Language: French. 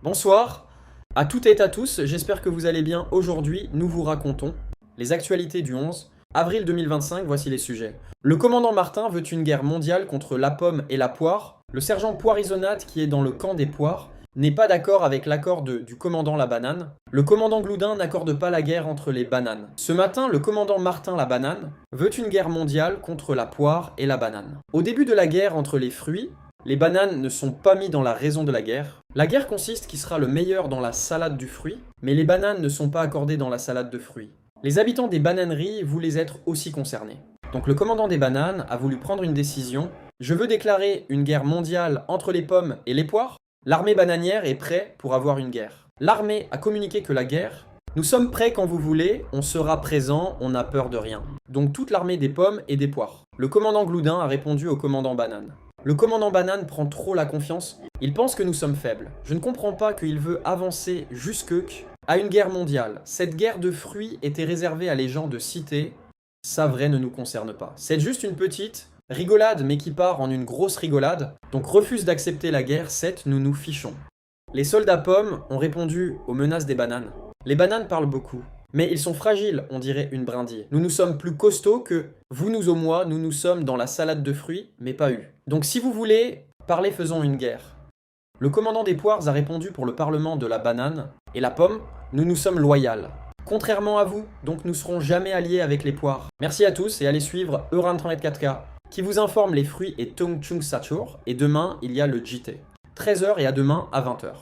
Bonsoir à toutes et à tous, j'espère que vous allez bien. Aujourd'hui, nous vous racontons les actualités du 11 avril 2025, voici les sujets. Le commandant Martin veut une guerre mondiale contre la pomme et la poire. Le sergent Poirisonnade, qui est dans le camp des poires, n'est pas d'accord avec l'accord du commandant la banane. Le commandant Gloudin n'accorde pas la guerre entre les bananes. Ce matin, le commandant Martin la banane veut une guerre mondiale contre la poire et la banane. Au début de la guerre entre les fruits, les bananes ne sont pas mis dans la raison de la guerre. La guerre consiste qui sera le meilleur dans la salade du fruit, mais les bananes ne sont pas accordées dans la salade de fruits. Les habitants des bananeries voulaient être aussi concernés. Donc le commandant des bananes a voulu prendre une décision. Je veux déclarer une guerre mondiale entre les pommes et les poires. L'armée bananière est prête pour avoir une guerre. L'armée a communiqué que la guerre, nous sommes prêts quand vous voulez, on sera présent, on n'a peur de rien. Donc toute l'armée des pommes et des poires. Le commandant Gloudin a répondu au commandant banane. Le commandant banane prend trop la confiance, il pense que nous sommes faibles. Je ne comprends pas qu'il veut avancer jusque à une guerre mondiale. Cette guerre de fruits était réservée à les gens de cité, ça vrai ne nous concerne pas. C'est juste une petite rigolade mais qui part en une grosse rigolade, donc refuse d'accepter la guerre, nous nous fichons. Les soldats pommes ont répondu aux menaces des bananes. Les bananes parlent beaucoup, mais ils sont fragiles, on dirait une brindille. Nous sommes plus costauds que vous nous au moi, nous sommes dans la salade de fruits, mais pas eu. Donc si vous voulez, parlez, faisons une guerre. Le commandant des poires a répondu pour le parlement de la banane et la pomme, nous sommes loyales. Contrairement à vous, donc nous serons jamais alliés avec les poires. Merci à tous et allez suivre Euran34K qui vous informe les fruits et Tung Chung Sachur. Et demain, il y a le JT. 13h et à demain à 20h.